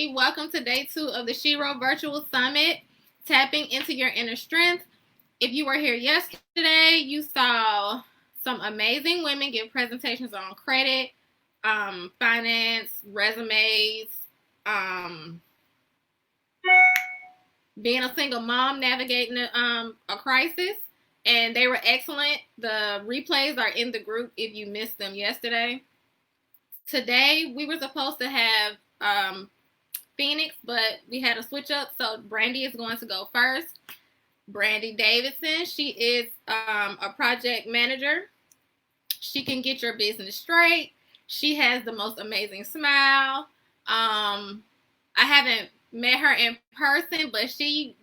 everybody. Welcome to day 2 of the S.H.E.R.O Virtual Summit, Tapping into Your Inner Strength. If you were here yesterday, you saw some amazing women give presentations on credit, finance, resumes, being a single mom, navigating a crisis, and they were excellent. The replays are in the group if you missed them yesterday. Today, we were supposed to have Phoenix, but we had a switch up, so Brandy is going to go first. Brandy Davidson, she is a project manager. She can get your business straight. She has the most amazing smile. I haven't met her in person, but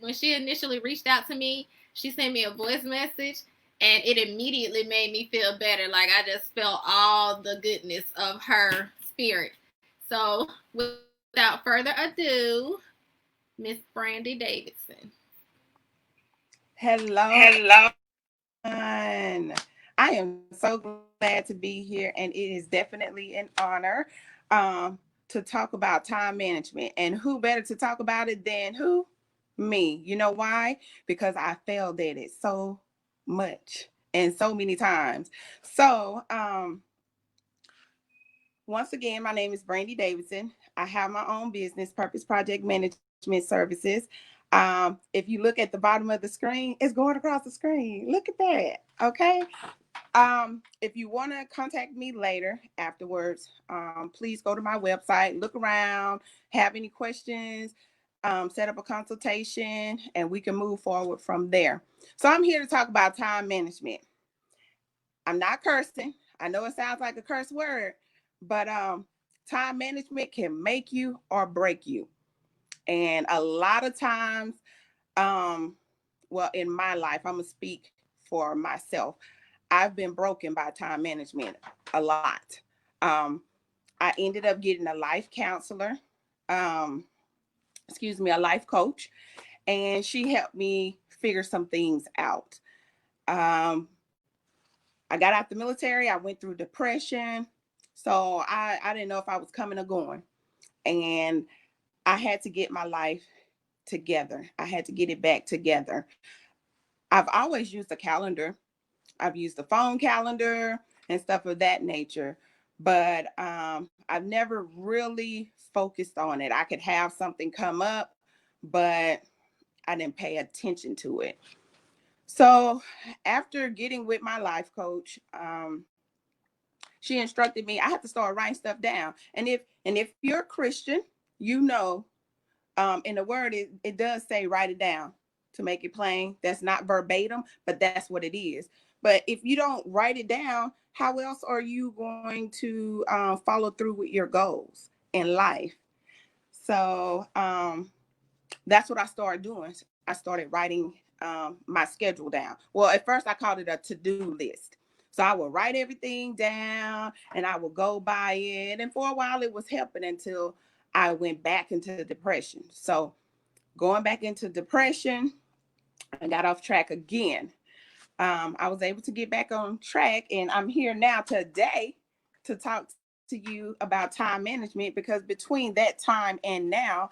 when she initially reached out to me, she sent me a voice message, and it immediately made me feel better. Like I just felt all the goodness of her spirit. So without further ado, Miss Brandy Davidson. Hello. Hello. I am so glad to be here, and it is definitely an honor to talk about time management. And who better to talk about it than who? Me. You know why? Because I failed at it so much and so many times. So, once again, my name is Brandy Davidson. I have my own business, Purpose Project Management Services. If you look at the bottom of the screen, it's going across the screen. Look at that. Okay. If you want to contact me later afterwards, please go to my website, look around, have any questions, set up a consultation, and we can move forward from there. So I'm here to talk about time management. I'm not cursing. I know it sounds like a curse word, but time management can make you or break you. And a lot of times, well, in my life, I'm gonna speak for myself. I've been broken by time management a lot. Um, I ended up getting a life counselor, um, a life coach, and she helped me figure some things out. Um, I got out the military. I went through depression. So I didn't know if I was coming or going. And I had to get my life together. I had to get it back together. I've always used a calendar. I've used the phone calendar and stuff of that nature. But I've never really focused on it. I could have something come up, but I didn't pay attention to it. So after getting with my life coach, she instructed me I have to start writing stuff down. And if you're a Christian, you know, in the word it does say write it down to make it plain. That's not verbatim, but that's what it is. But if you don't write it down, how else are you going to follow through with your goals in life? So that's what I started doing. I started writing my schedule down. Well, at first I called it a to-do list. So I would write everything down and I would go by it. And for a while it was helping until I went back into depression. So going back into depression, I got off track again. I was able to get back on track, and I'm here now today to talk to you about time management, because between that time and now,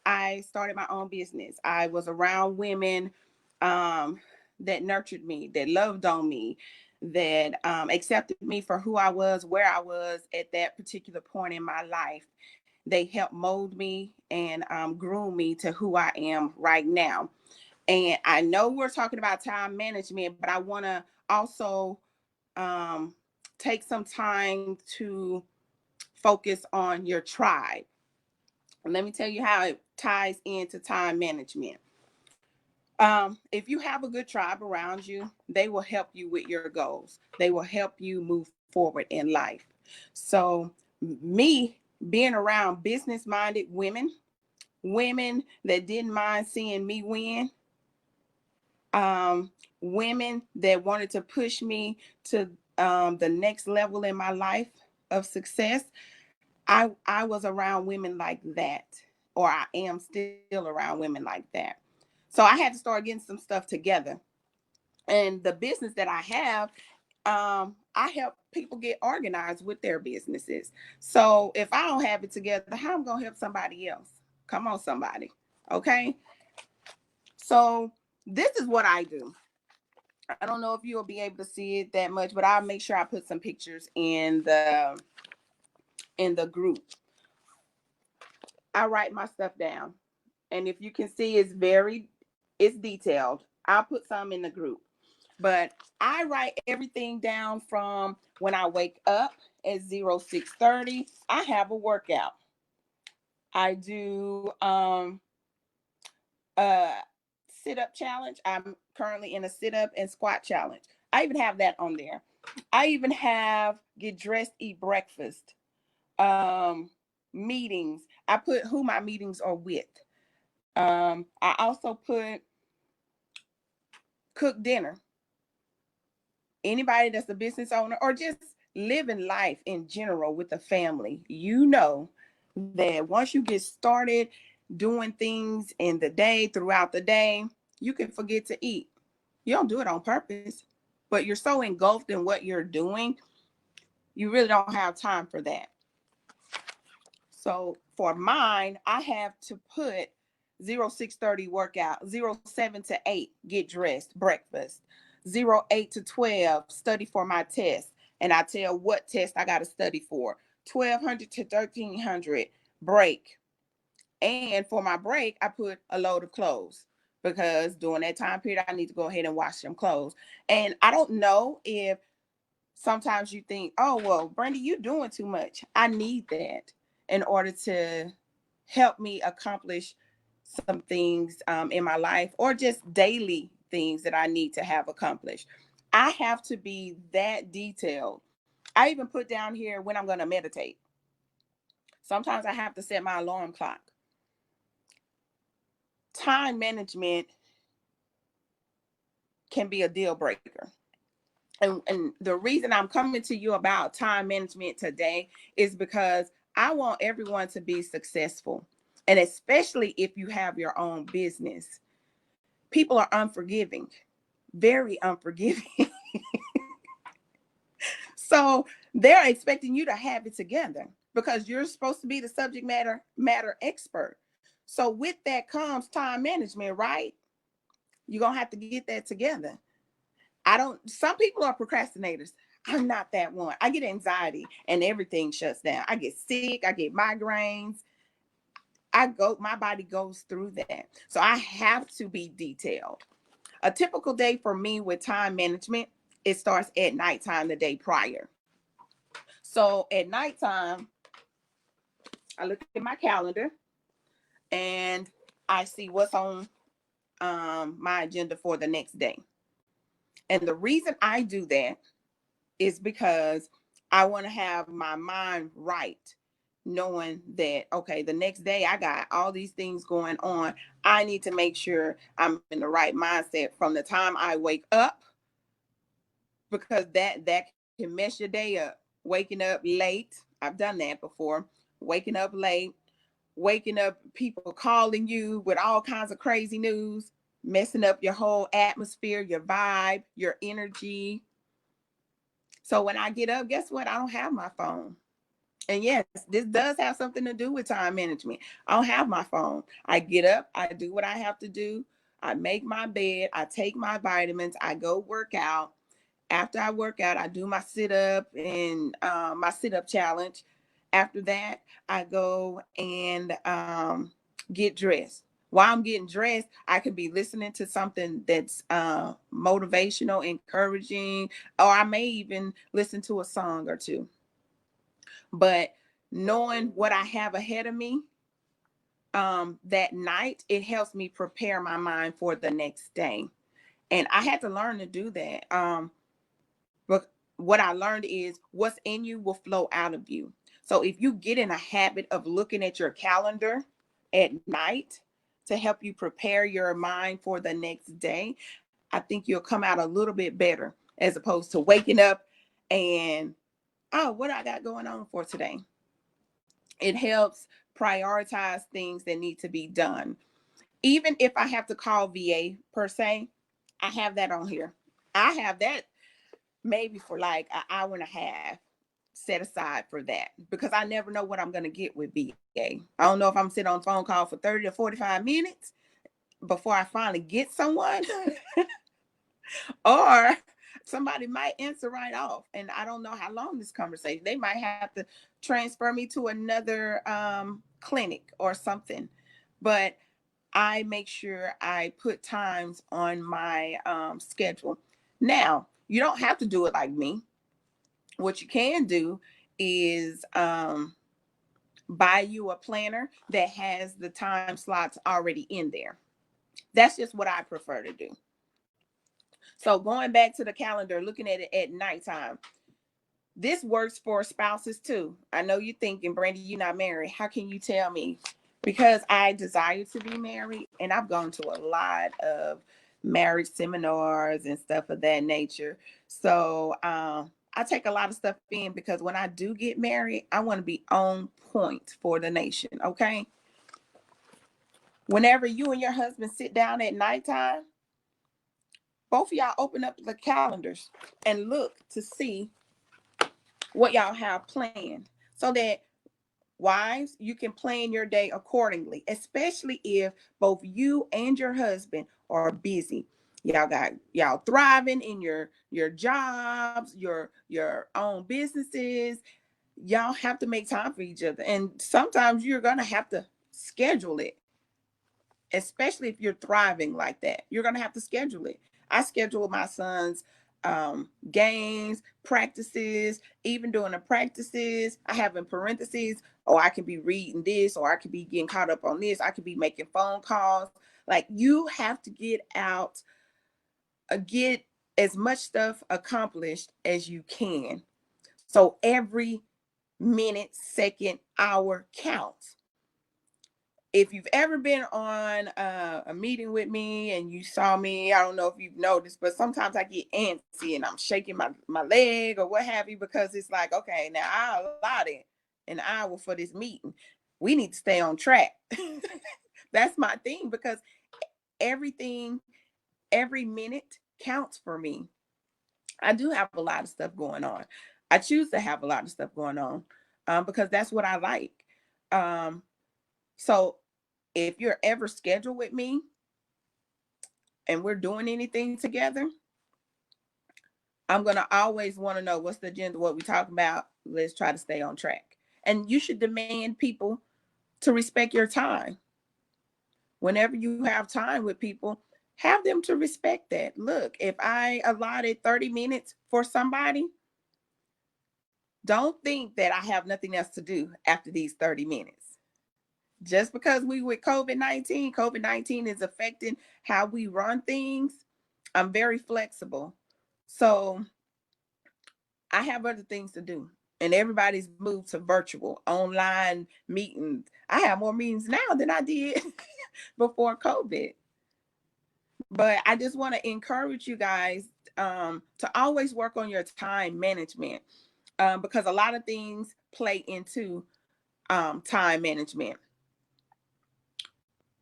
I started my own business. I was around women that nurtured me, that loved on me, that accepted me for who I was, where I was at that particular point in my life. They helped mold me and groom me to who I am right now. And I know we're talking about time management, but I want to also um, take some time to focus on your tribe. And let me tell you how it ties into time management. If you have a good tribe around you, they will help you with your goals. They will help you move forward in life. So, me being around business minded women that didn't mind seeing me win, women that wanted to push me to the next level in my life of success. I was around women like that, or I am still around women like that. So I had to start getting some stuff together. And the business that I have, I help people get organized with their businesses. So if I don't have it together, how am I gonna help somebody else? Come on, somebody. Okay. So this is what I do. I don't know if you'll be able to see it that much, but I'll make sure I put some pictures in the group. I write my stuff down. And if you can see, it's detailed. I'll put some in the group. But I write everything down from when I wake up at 06:30. I have a workout. I do a sit-up challenge. I'm currently in a sit-up and squat challenge. I even have that on there. I even have get dressed, eat breakfast, meetings. I put who my meetings are with. I also put cook dinner. Anybody that's a business owner or just living life in general with a family, you know that once you get started doing things in the day, throughout the day, you can forget to eat. You don't do it on purpose, but you're so engulfed in what you're doing, you really don't have time for that. So for mine, I have to put 06:30 workout, 07 to 8 get dressed, breakfast, 08 to 12 study for my test, and I tell what test I got to study for. 1200 to 1300 break, and for my break, I put a load of clothes because during that time period, I need to go ahead and wash some clothes. And I don't know if sometimes you think, oh, well, Brandy, you're doing too much. I need that in order to help me accomplish some things in my life or just daily things that I need to have accomplished. I have to be that detailed. I even put down here when I'm going to meditate. Sometimes I have to set my alarm clock. Time management can be a deal breaker. And the reason I'm coming to you about time management today is because I want everyone to be successful. And especially if you have your own business, people are unforgiving, very unforgiving. So they're expecting you to have it together because you're supposed to be the subject matter expert. So with that comes time management, right? You're going to have to get that together. Some people are procrastinators. I'm not that one. I get anxiety and everything shuts down. I get sick, I get migraines. My body goes through that. So I have to be detailed. A typical day for me with time management, it starts at nighttime the day prior. So at nighttime, I look at my calendar and I see what's on my agenda for the next day. And the reason I do that is because I want to have my mind right, knowing that, okay, the next day I got all these things going on. I need to make sure I'm in the right mindset from the time I wake up, because that can mess your day up. Waking up late, I've done that before. Waking up late, waking up, people calling you with all kinds of crazy news, messing up your whole atmosphere, your vibe, your energy. So when I get up, guess what? I don't have my phone. And yes, this does have something to do with time management. I don't have my phone. I get up, I do what I have to do. I make my bed, I take my vitamins, I go work out. After I work out, I do my sit up and my sit up challenge. After that, I go and get dressed. While I'm getting dressed, I could be listening to something that's motivational, encouraging, or I may even listen to a song or two. But knowing what I have ahead of me that night, it helps me prepare my mind for the next day. And I had to learn to do that. But what I learned is what's in you will flow out of you. So if you get in a habit of looking at your calendar at night to help you prepare your mind for the next day, I think you'll come out a little bit better as opposed to waking up and, oh, what I got going on for today. It helps prioritize things that need to be done. Even if I have to call VA per se, I have that on here. I have that maybe for like an hour and a half. set aside for that, because I never know what I'm going to get with VA. I don't know if I'm sitting on a phone call for 30 to 45 minutes before I finally get someone, or somebody might answer right off. And I don't know how long this conversation, they might have to transfer me to another clinic or something. But I make sure I put times on my schedule. Now, you don't have to do it like me. What you can do is buy you a planner that has the time slots already in there. That's just what I prefer to do. So going back to the calendar, looking at it at nighttime, this works for spouses too. I know you're thinking, Brandy, you're not married. How can you tell me? Because I desire to be married, and I've gone to a lot of marriage seminars and stuff of that nature. So I take a lot of stuff in, because when I do get married, I want to be on point for the nation. Okay. Whenever you and your husband sit down at nighttime, both of y'all open up the calendars and look to see what y'all have planned, so that wives, you can plan your day accordingly, especially if both you and your husband are busy. Y'all thriving in your jobs, your own businesses. Y'all have to make time for each other. And sometimes you're gonna have to schedule it, especially if you're thriving like that. You're going to have to schedule it. I schedule my son's games, practices. Even during the practices, I have in parentheses, oh, I can be reading this, or I could be getting caught up on this. I could be making phone calls. Like, you have to get out, get as much stuff accomplished as you can. So every minute, second, hour counts. If you've ever been on a meeting with me and you saw me, I don't know if you've noticed, but sometimes I get antsy and I'm shaking my leg or what have you, because it's like, okay, now I allotted an hour for this meeting. We need to stay on track. That's my thing, because everything, every minute counts for me. I do have a lot of stuff going on. I choose to have a lot of stuff going on because that's what I like. Um, so if you're ever scheduled with me and we're doing anything together, I'm going to always want to know what's the agenda, what we talk about. Let's try to stay on track. And you should demand people to respect your time. Whenever you have time with people, have them to respect that. Look, if I allotted 30 minutes for somebody, don't think that I have nothing else to do after these 30 minutes. Just because we with COVID-19 is affecting how we run things. I'm very flexible. So I have other things to do. And everybody's moved to virtual online meetings. I have more meetings now than I did before COVID. But I just want to encourage you guys to always work on your time management, because a lot of things play into time management,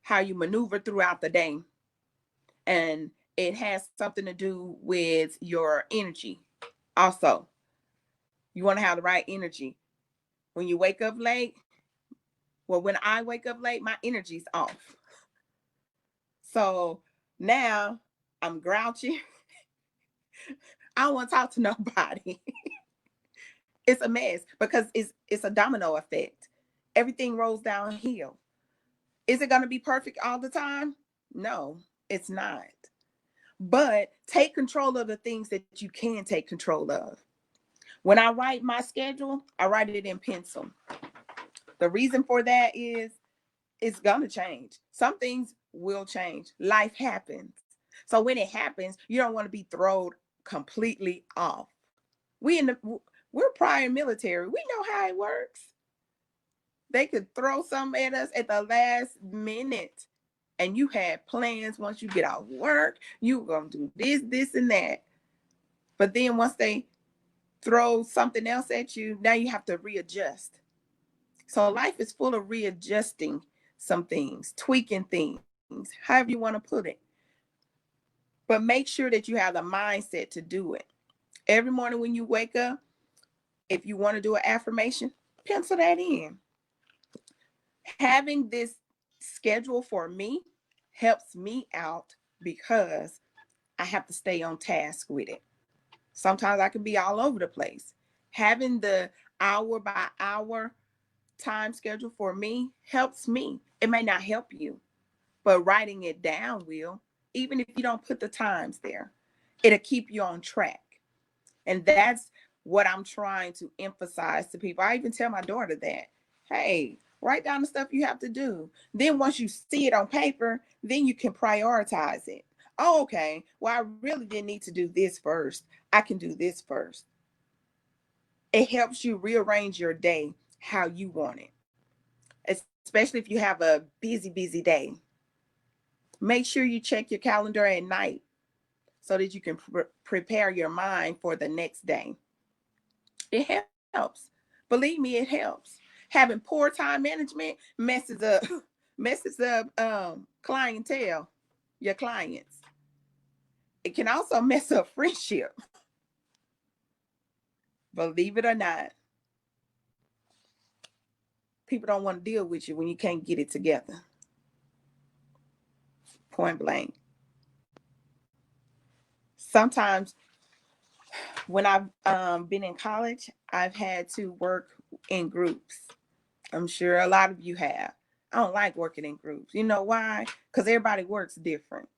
how you maneuver throughout the day. And it has something to do with your energy. Also, you want to have the right energy. When you wake up late, well, when I wake up late, my energy's off. So now I'm grouchy. I don't want to talk to nobody. It's a mess, because it's a domino effect. Everything rolls downhill. Is it going to be perfect all the time? No, it's not. But take control of the things that you can take control of. When I write my schedule, I write it in pencil. The reason for that is it's going to change. Some things will change. Life happens. So when it happens, you don't want to be thrown completely off. We're prior military. We know how it works. They could throw something at us at the last minute. And you had plans once you get out of work. You were going to do this, and that. But then once they throw something else at you, now you have to readjust. So life is full of readjusting some things, tweaking things, however you want to put it. But make sure that you have the mindset to do it. Every morning when you wake up, If you want to do an affirmation, pencil that in. Having this schedule for me helps me out because I have to stay on task with it. Sometimes I can be all over the place. Having the hour by hour time schedule for me helps me. It may not help you, but writing it down will, even if you don't put the times there, it'll keep you on track. And that's what I'm trying to emphasize to people. I even tell my daughter that, hey, write down the stuff you have to do. Then once you see it on paper, then you can prioritize it. Oh, okay. Well, I really didn't need to do this first. I can do this first. It helps you rearrange your day how you want it, especially if you have a busy day. Make sure you check your calendar at night so that you can prepare your mind for the next day. It helps. Believe me, it helps. Having poor time management messes up clientele, your clients. It can also mess up friendship. Believe it or not, people don't want to deal with you when you can't get it together. Point blank. Sometimes when I've been in college, I've had to work in groups. I'm sure a lot of you have. I don't like working in groups. You know why? Because everybody works different.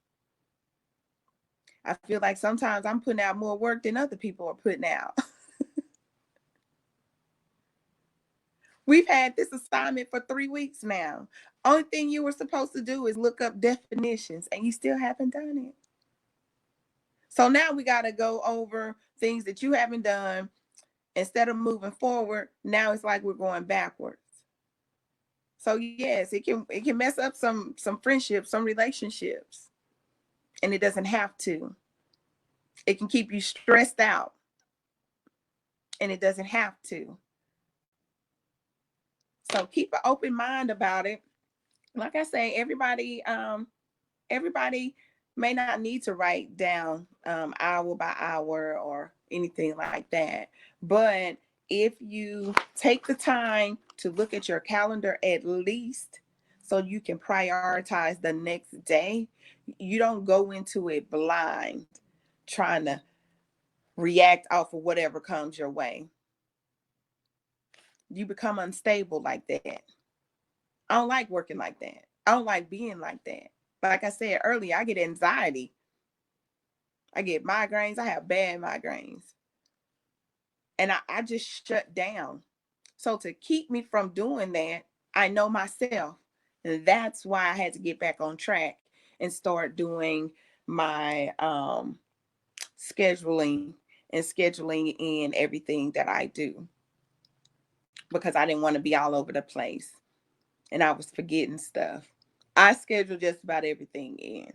I feel like sometimes I'm putting out more work than other people are putting out. We've had this assignment for 3 weeks now. Only thing you were supposed to do is look up definitions, and you still haven't done it. So now we got to go over things that you haven't done. Instead of moving forward, now it's like we're going backwards. So yes, it can mess up some friendships, some relationships, and it doesn't have to. It can keep you stressed out, and it doesn't have to. So keep an open mind about it. Like I say, everybody may not need to write down hour by hour or anything like that. But if you take the time to look at your calendar at least so you can prioritize the next day, you don't go into it blind trying to react off of whatever comes your way. You become unstable like that. I don't like working like that. I don't like being like that. Like I said earlier, I get anxiety. I get migraines. I have bad migraines. And I just shut down. So to keep me from doing that, I know myself. And that's why I had to get back on track and start doing my scheduling and scheduling in everything that I do, because I didn't want to be all over the place and I was forgetting stuff. I schedule just about everything in,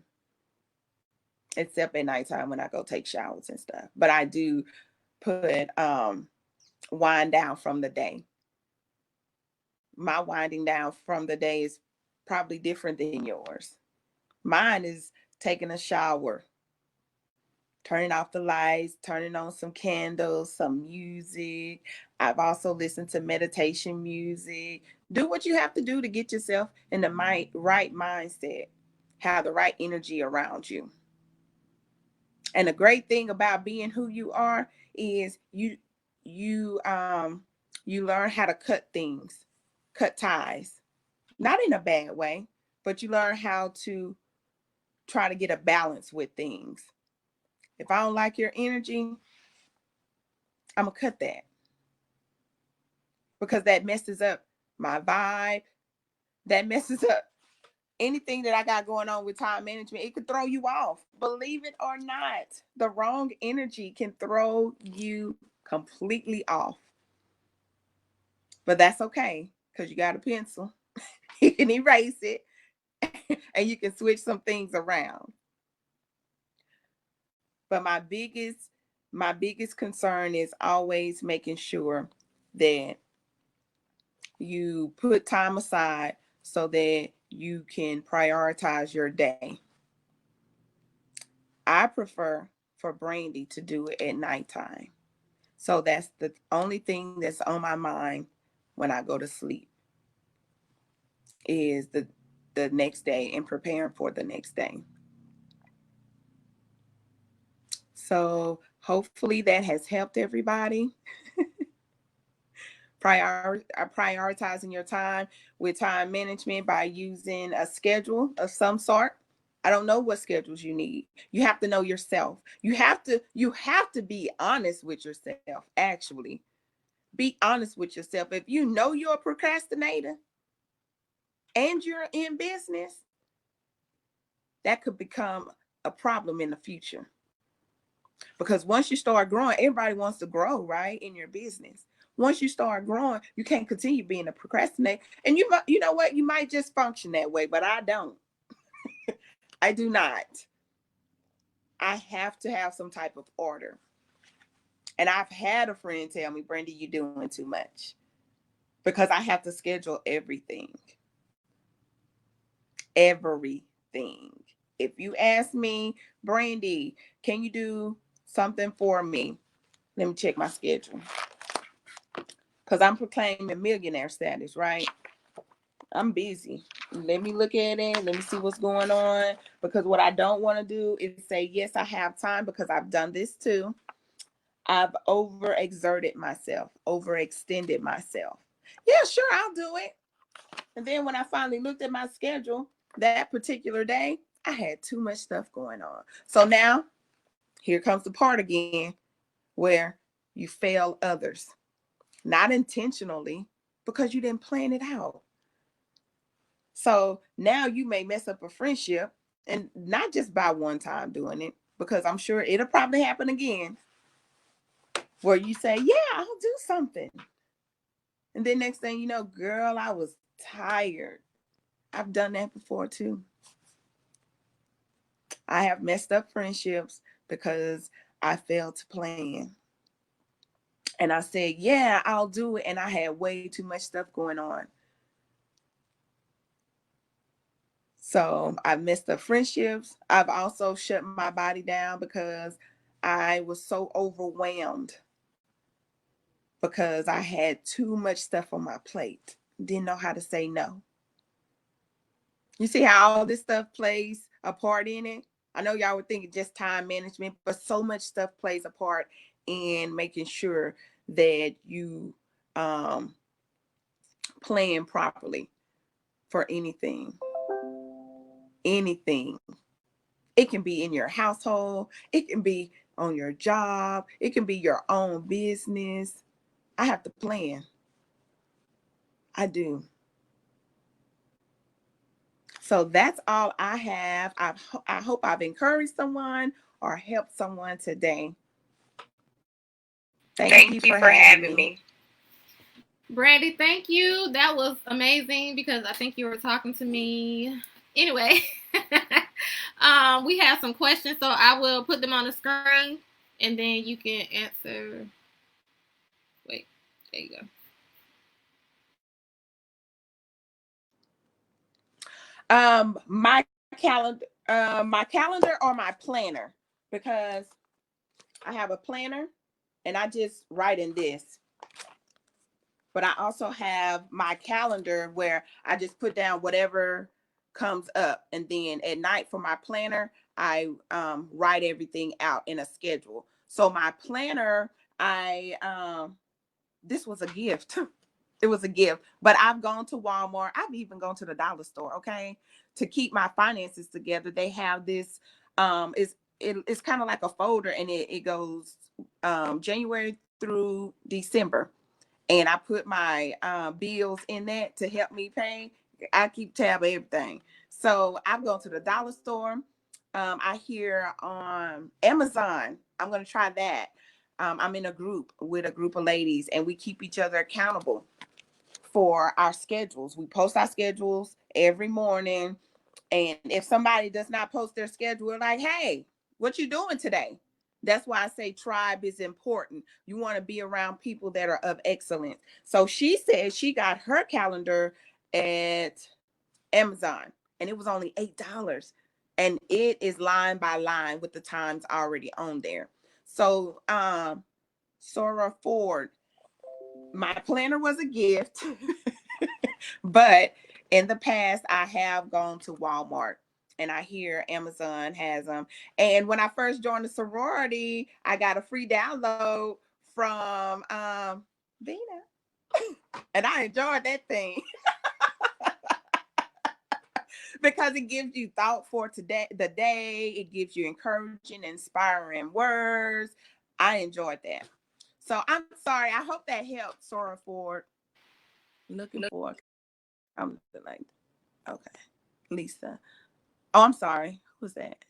except at nighttime when I go take showers and stuff. But I do put wind down from the day. My winding down from the day is probably different than yours. Mine is taking a shower, turning off the lights, turning on some candles, some music. I've also listened to meditation music. Do what you have to do to get yourself in the right mindset, have the right energy around you. And the great thing about being who you are is you you learn how to cut things, cut ties. Not in a bad way, but you learn how to try to get a balance with things. If I don't like your energy, I'm gonna cut that, because that messes up my vibe. That messes up anything that I got going on with time management. It could throw you off. Believe it or not, the wrong energy can throw you completely off. But that's okay, because you got a pencil. You can erase it and you can switch some things around. But my biggest concern is always making sure that you put time aside so that you can prioritize your day. I prefer for Brandy to do it at nighttime. So that's the only thing that's on my mind when I go to sleep is the next day and preparing for the next day. So hopefully that has helped everybody. Prioritizing your time with time management by using a schedule of some sort. I don't know what schedules you need. You have to know yourself. You have to be honest with yourself, actually. Be honest with yourself. If you know you're a procrastinator and you're in business, that could become a problem in the future. Because once you start growing, everybody wants to grow, right, in your business. Once you start growing, you can't continue being a procrastinator. And you know what? You might just function that way, but I don't. I do not. I have to have some type of order. And I've had a friend tell me, Brandy, you're doing too much. Because I have to schedule everything. Everything. If you ask me, Brandy, can you do something for me? Let me check my schedule. Because I'm proclaiming millionaire status, right? I'm busy. Let me look at it. Let me see what's going on. Because what I don't want to do is say, yes, I have time, because I've done this too. I've overexerted myself, overextended myself. Yeah, sure, I'll do it. And then when I finally looked at my schedule that particular day, I had too much stuff going on. So now, here comes the part again where you fail others. Not intentionally, because you didn't plan it out. So now you may mess up a friendship, and not just by one time doing it, because I'm sure it'll probably happen again, where you say, yeah, I'll do something. And then next thing you know, girl, I was tired. I've done that before too. I have messed up friendships because I failed to plan. And I said, yeah, I'll do it. And I had way too much stuff going on. So I've messed up friendships. I've also shut my body down because I was so overwhelmed, because I had too much stuff on my plate. Didn't know how to say no. You see how all this stuff plays a part in it? I know y'all would think it's just time management, but so much stuff plays a part in making sure that you um, plan properly for anything. Anything. It can be in your household, it can be on your job, it can be your own business. I have to plan. I do. So that's all I have. I hope I've encouraged someone or helped someone today. Thank you for having me. Brandy, thank you. That was amazing because I think you were talking to me. Anyway, we have some questions, so I will put them on the screen and then you can answer. Wait, there you go. My calendar or my planner, because I have a planner and I just write in this. But I also have my calendar where I just put down whatever comes up, and then at night for my planner, I write everything out in a schedule. So my planner, I this was a gift. It was a gift. But I've gone to Walmart. I've even gone to the dollar store, okay, to keep my finances together. They have this it's kind of like a folder, and it goes January through December. And I put my bills in that to help me pay. I keep tab of everything. So I've gone to the dollar store. I hear on Amazon. I'm going to try that. I'm in a group with a group of ladies, and we keep each other accountable for our schedules. We post our schedules every morning. And if somebody does not post their schedule, we're like, hey, what you doing today? That's why I say tribe is important. You want to be around people that are of excellence. So she said she got her calendar at Amazon, and it was only $8. And it is line by line with the times already on there. So Sora Ford. My planner was a gift, but in the past, I have gone to Walmart and I hear Amazon has them. And when I first joined the sorority, I got a free download from Vina, and I enjoyed that thing because it gives you thought for today, the day. It gives you encouraging, inspiring words. I enjoyed that. So I'm sorry. I hope that helped, Sora Ford. Looking for I'm like, okay, Lisa. Oh, I'm sorry. Who's that?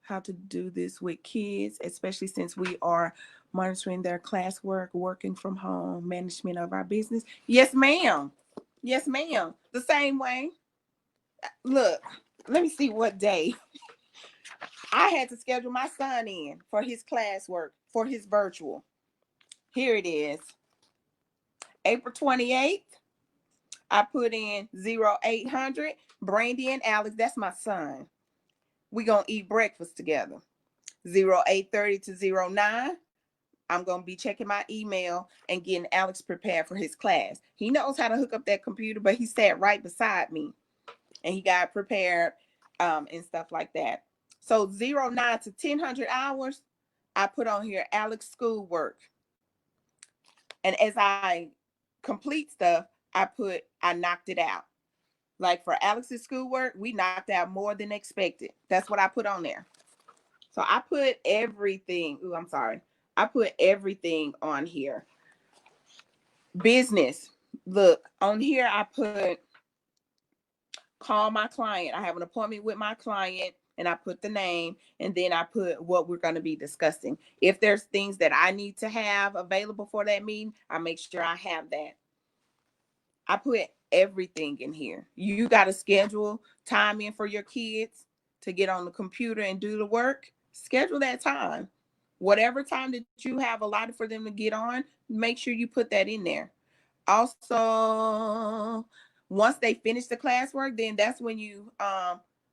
How to do this with kids, especially since we are monitoring their classwork, working from home, management of our business. Yes, ma'am. Yes, ma'am. The same way. Look, let me see what day. I had to schedule my son in for his classwork, for his virtual. Here it is. April 28th. I put in 0800. Brandy and Alex, that's my son. We gonna eat breakfast together. 0830 to 09. I'm gonna be checking my email and getting Alex prepared for his class. He knows how to hook up that computer, but he sat right beside me and he got prepared and stuff like that. So 09 to 1000 hours, I put on here Alex schoolwork. And as I complete stuff, I knocked it out. Like for Alex's schoolwork, we knocked out more than expected. That's what I put on there. So I put everything. Ooh, I'm sorry. I put everything on here. Business. Look, on here I put call my client. I have an appointment with my client and I put the name and then I put what we're going to be discussing. If there's things that I need to have available for that meeting, I make sure I have that. I put everything in here. You got to schedule time in for your kids to get on the computer and do the work. Schedule that time. Whatever time that you have allotted for them to get on, make sure you put that in there. Also, once they finish the classwork, then that's when you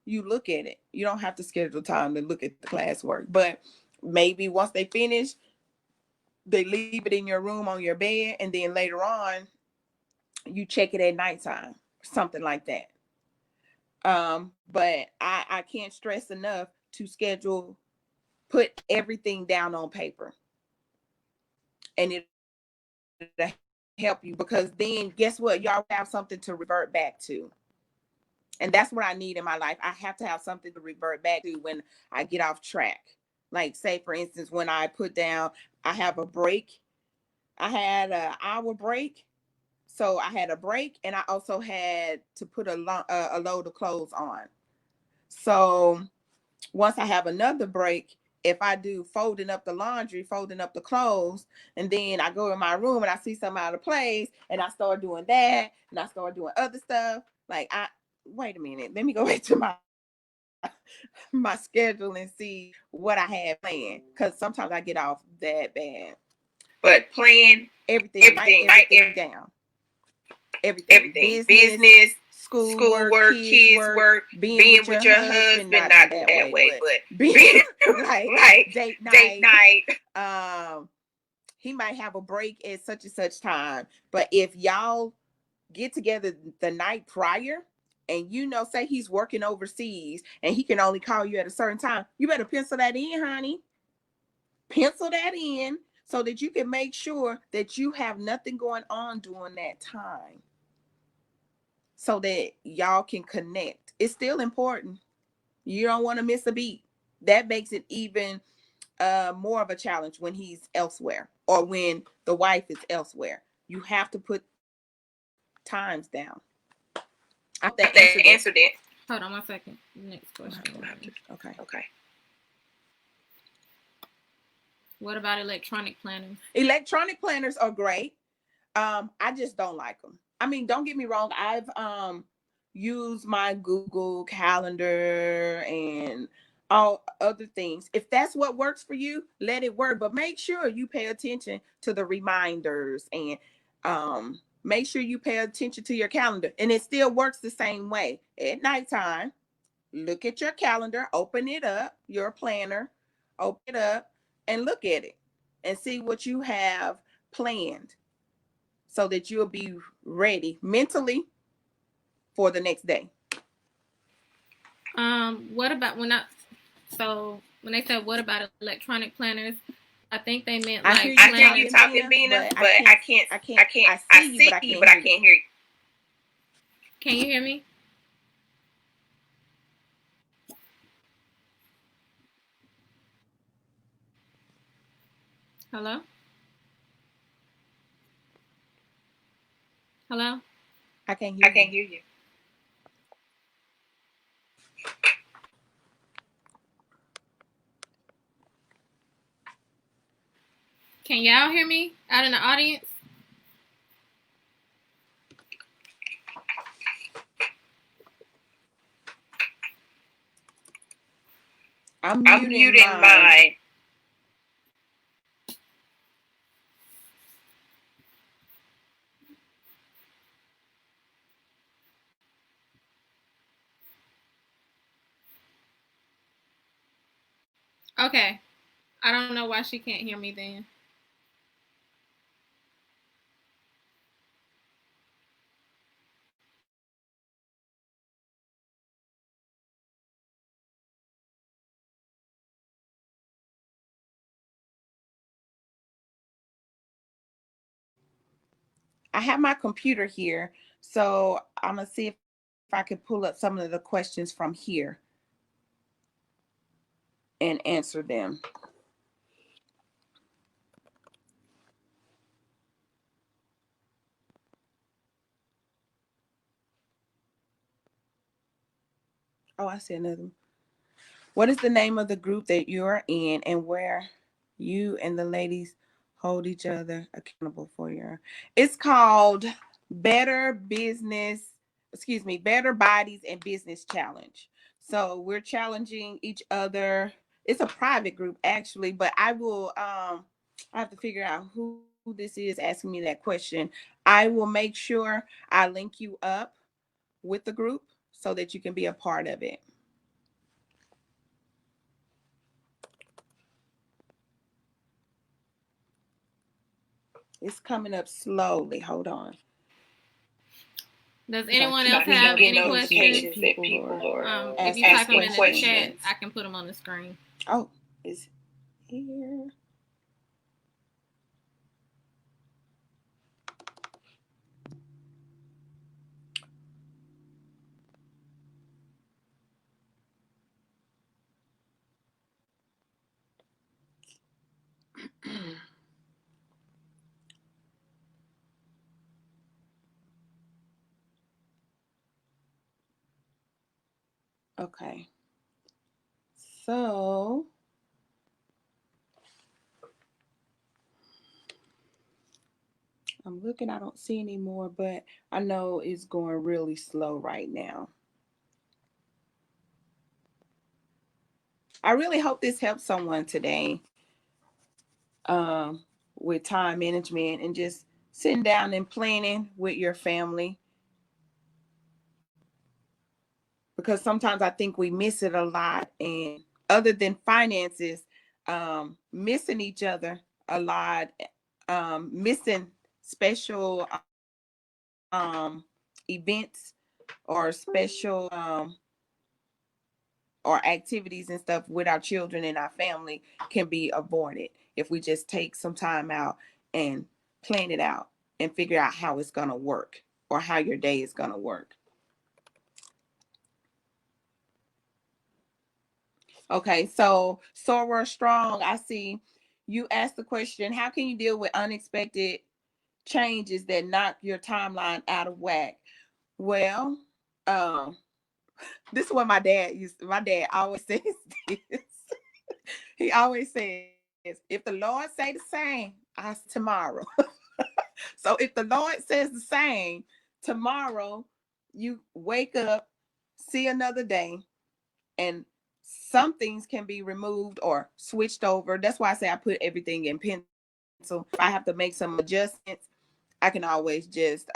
look at it. You don't have to schedule time to look at the classwork, but maybe once they finish, they leave it in your room on your bed, and then later on, you check it at nighttime, something like that. But I can't stress enough to schedule, put everything down on paper, and it'll help you because then guess what? Y'all have something to revert back to. And that's what I need in my life. I have to have something to revert back to when I get off track. Like, say, for instance, when I put down, I have a break. I had an hour break. So I had a break and I also had to put a load of clothes on. So once I have another break, if I do folding up the laundry, folding up the clothes, and then I go in my room and I see something out of place and I start doing that and I start doing other stuff, like I wait a minute, let me go back to my schedule and see what I had planned. Because sometimes I get off that bad. But plan everything, write everything down. Everything. Business, schoolwork, kids work, being with your husband, not that way, but being like date night. Um, he might have a break at such and such time. But if y'all get together the night prior and say he's working overseas and he can only call you at a certain time, you better pencil that in, honey. Pencil that in so that you can make sure that you have nothing going on during that time so that y'all can connect. It's still important. You don't want to miss a beat. That makes it even more of a challenge when he's elsewhere or when the wife is elsewhere. You have to put times down. I hope that answered it. Hold on one second. Next question. Okay. What about electronic planners? Electronic planners are great. I just don't like them. I mean, don't get me wrong. I've used my Google Calendar and all other things. If that's what works for you, let it work. But make sure you pay attention to the reminders and make sure you pay attention to your calendar. And it still works the same way. At nighttime, look at your calendar, open it up, your planner, open it up, and look at it. and see what you have planned so that you'll be ready mentally for the next day. What about when they said what about electronic planners? I think they meant I like hear you planning. talking, Bina, but I see you, but I can't hear you. Can you hear me? Hello? Hello? I can't hear you. Can y'all hear me out in the audience? I'm I'm muting muting mine. mine. Okay. I don't know why she can't hear me then. I have my computer here, so I'm gonna see if I can pull up some of the questions from here and answer them. Oh, I see another one. What is the name of the group that you're in and where you and the ladies hold each other accountable for your? It's called Better Business, Better Bodies and Business Challenge. So we're challenging each other. It's a private group actually, but I have to figure out who this is asking me that question. I will make sure I link you up with the group so that you can be a part of it. It's coming up slowly. Hold on. Does Because I anyone keep else getting have any notifications questions? that people are If you type them asking in the chat, questions. I can put them on the screen. Oh, it's here. Okay. So I'm looking, I don't see any more, but I know it's going really slow right now. I really hope this helps someone today um, with time management and just sitting down and planning with your family because sometimes I think we miss it a lot. And other than finances, missing each other a lot, missing special events or special or activities and stuff with our children and our family can be avoided if we just take some time out and plan it out and figure out how it's going to work or how your day is going to work. Okay, so Sora Strong, I see you asked the question, how can you deal with unexpected changes that knock your timeline out of whack? Well, um, this is what my dad always says this. He always says, if the Lord say the same, I tomorrow. So if the Lord says the same, tomorrow you wake up, see another day, and some things can be removed or switched over. That's why I say I put everything in pencil. If I have to make some adjustments, I can always just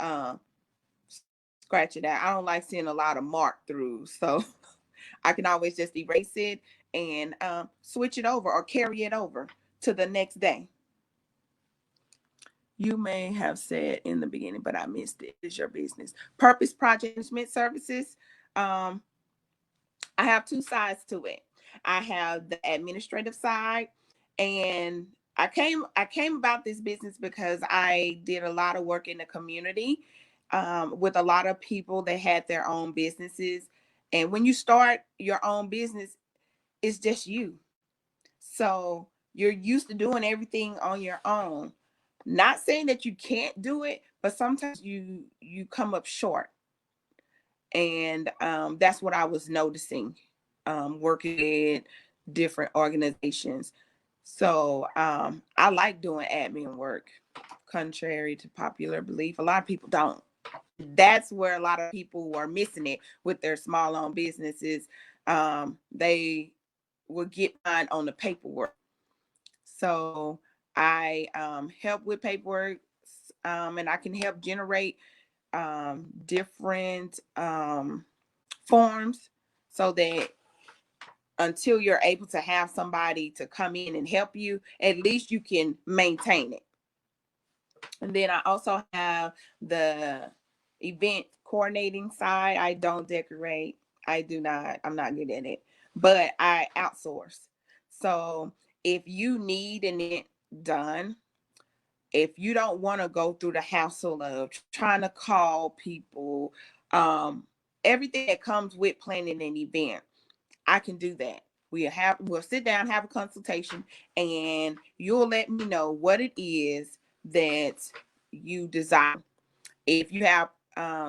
scratch it out. I don't like seeing a lot of mark throughs, so I can always just erase it and switch it over or carry it over to the next day. You may have said in the beginning, but I missed it. Is your business purpose project management services? Um, I have two sides to it. I have the administrative side, and I came about this business because I did a lot of work in the community with a lot of people that had their own businesses. And when you start your own business, it's just you. So you're used to doing everything on your own. Not saying that you can't do it, but sometimes you come up short, and that's what I was noticing working with different organizations. So I like doing admin work, contrary to popular belief. A lot of people don't. That's where a lot of people are missing it with their small owned businesses. They will get mine on the paperwork. So I help with paperwork, and I can help generate different forms so that until you're able to have somebody to come in and help you, at least you can maintain it. And then I also have the event coordinating side. I don't decorate. I'm not good at it, but I outsource. So if you need an event done, if you don't want to go through the hassle of trying to call people, um, everything that comes with planning an event, I can do that. We'll sit down, have a consultation, and you'll let me know what it is that you desire. If you have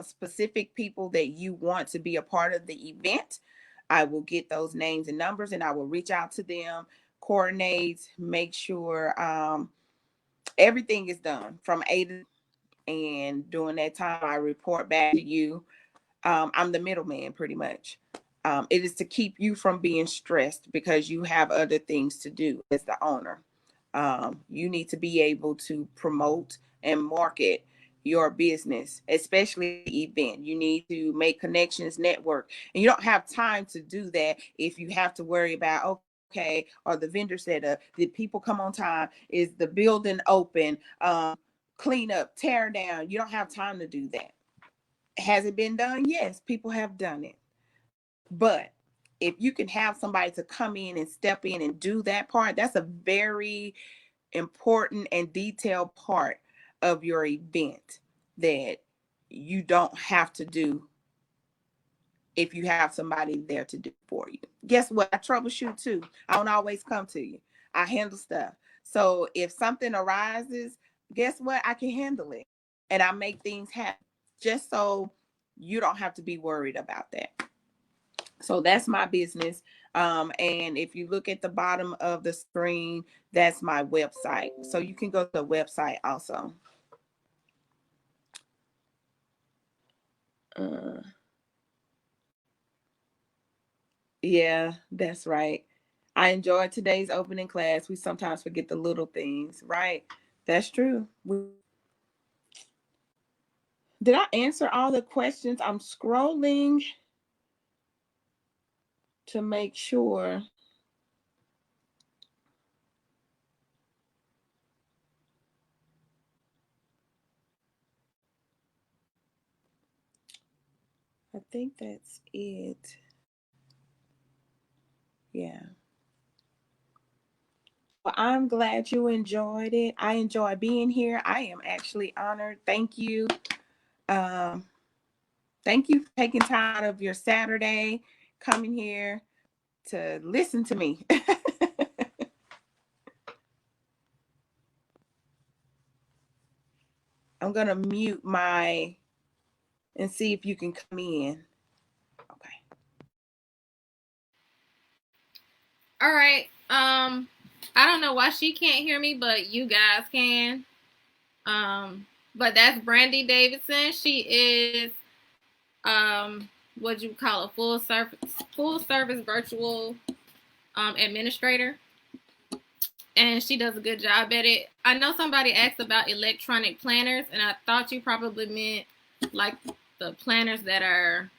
specific people that you want to be a part of the event, I will get those names and numbers, and I will reach out to them, coordinate, make sure everything is done from A to Z. And during that time, I report back to you. I'm the middleman pretty much. It is to keep you from being stressed because you have other things to do as the owner. You need to be able to promote and market your business, especially the event. You need to make connections, network, and you don't have time to do that if you have to worry about, okay, are the vendors set up? Did people come on time? Is the building open? Clean up, tear down. You don't have time to do that. Has it been done? Yes, people have done it. But if you can have somebody to come in and step in and do that part, that's a very important and detailed part of your event that you don't have to do if you have somebody there to do for you. Guess what? I troubleshoot too. I don't always come to you. I handle stuff. So if something arises, guess what? I can handle it. And I make things happen just so you don't have to be worried about that. So that's my business. And if you look at the bottom of the screen, that's my website. So you can go to the website also. Uh, yeah, that's right. I enjoyed today's opening class. We sometimes forget the little things, right? That's true. Did I answer all the questions? I'm scrolling to make sure. I think that's it. Yeah. Well, I'm glad you enjoyed it. I enjoy being here. I am actually honored. Thank you. Um, thank you for taking time out of your Saturday, coming here to listen to me. I'm gonna mute my and see if you can come in. Okay. All right. I don't know why she can't hear me, but you guys can. But that's Brandy Davidson. She is what you call a full service virtual administrator, and she does a good job at it. I know somebody asked about electronic planners, and I thought you probably meant like the planners that are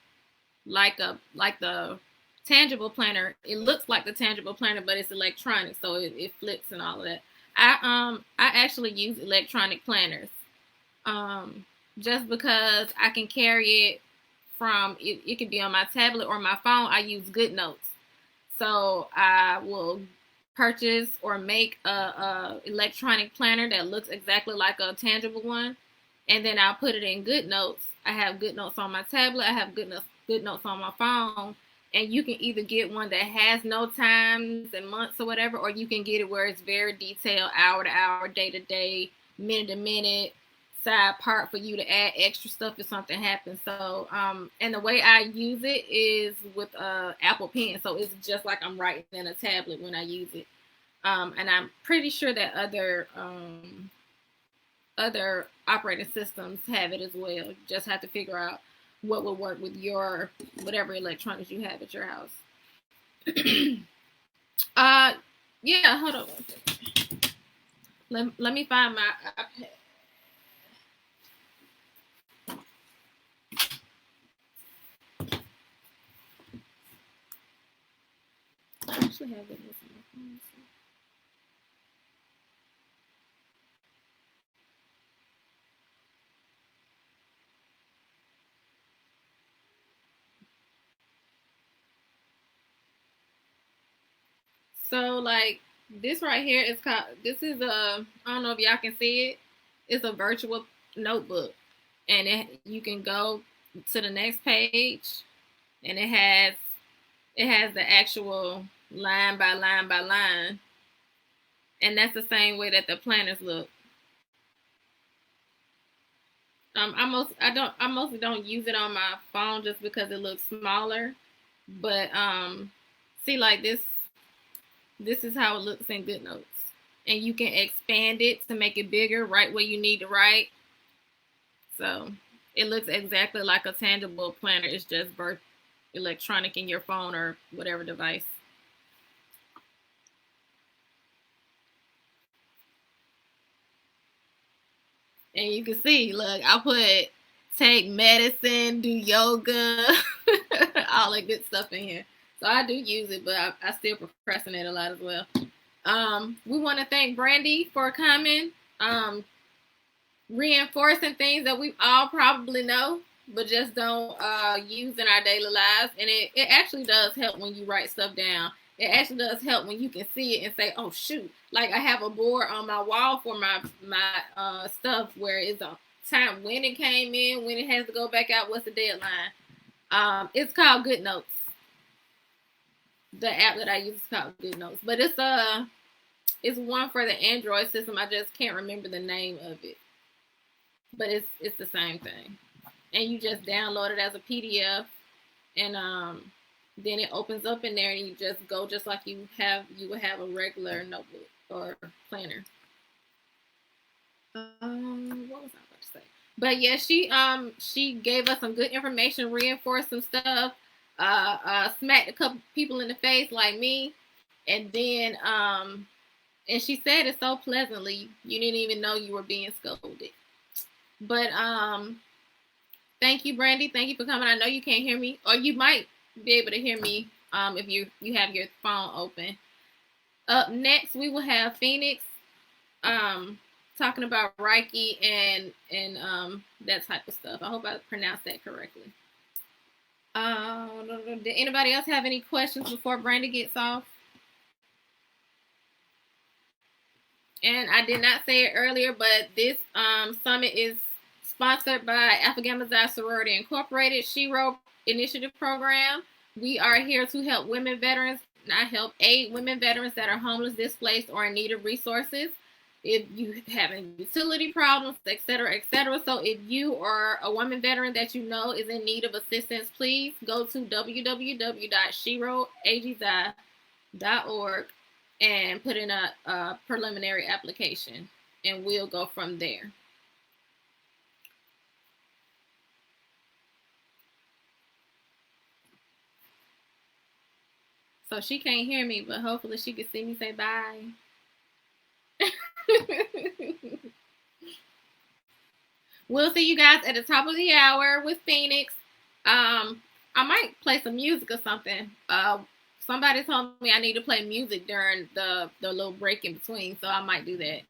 like the tangible planner. It looks like the tangible planner, but it's electronic, so it flips and all of that. I actually use electronic planners. Just because I can carry it from it could be on my tablet or my phone. I use GoodNotes. So I will purchase or make a electronic planner that looks exactly like a tangible one, and then I'll put it in GoodNotes. I have GoodNotes on my tablet. I have GoodNotes on my phone, and you can either get one that has no times and months or whatever, or you can get it where it's very detailed, hour to hour, day to day, minute to minute, side part for you to add extra stuff if something happens. So, and the way I use it is with Apple Pen, so it's just like I'm writing in a tablet when I use it. And I'm pretty sure that other operating systems have it as well. You just have to figure out what will work with your whatever electronics you have at your house. uh, yeah, hold on. Let me find my iPad. I actually have it with my phone. So like this right here is called. This is a. I don't know if y'all can see it. It's a virtual notebook, and you can go to the next page, and it has the actual line by line by line, and that's the same way that the planners look. I mostly don't use it on my phone just because it looks smaller, but see like this is how it looks in GoodNotes, and you can expand it to make it bigger, right where you need to write. So it looks exactly like a tangible planner. It's just electronic in your phone or whatever device. And you can see, look, I put take medicine, do yoga, all that good stuff in here. So I do use it, but I still procrastinate a lot as well. We want to thank Brandy for coming, reinforcing things that we all probably know, but just don't use in our daily lives. And it actually does help when you write stuff down. It actually does help when you can see it and say, "Oh shoot!" Like I have a board on my wall for my stuff where it's a time when it came in, when it has to go back out, what's the deadline. It's called GoodNotes. The app that I use is called GoodNotes, but it's one for the Android system. I just can't remember the name of it, but it's the same thing. And you just download it as a PDF, and then it opens up in there, and you just go just like you would have a regular notebook or planner. What was I about to say? But yeah, she gave us some good information, reinforced some stuff, smacked a couple people in the face like me, and then and she said it so pleasantly you didn't even know you were being scolded. But thank you, Brandy. Thank you for coming. I know you can't hear me, or you might be able to hear me if you have your phone open. Up next, we will have Phoenix talking about Reiki and that type of stuff. I hope I pronounced that correctly. Did anybody else have any questions before Brandy gets off? And I did not say it earlier, but this summit is sponsored by Alpha Gamma Xi Sorority Incorporated S.H.E.R.O Initiative Program. We are here to help women veterans, not help aid women veterans that are homeless, displaced, or in need of resources. If you have any utility problems, etc., etc. So if you are a woman veteran that you know is in need of assistance, please go to www.S.H.E.R.O.AGXI.org and put in a preliminary application, and we'll go from there. So she can't hear me, but hopefully she can see me say bye. We'll see you guys at the top of the hour with Phoenix. I might play some music or something Somebody told me I need to play music during the little break in between, so I might do that.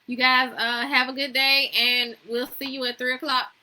You guys have a good day, and we'll see you at 3 o'clock.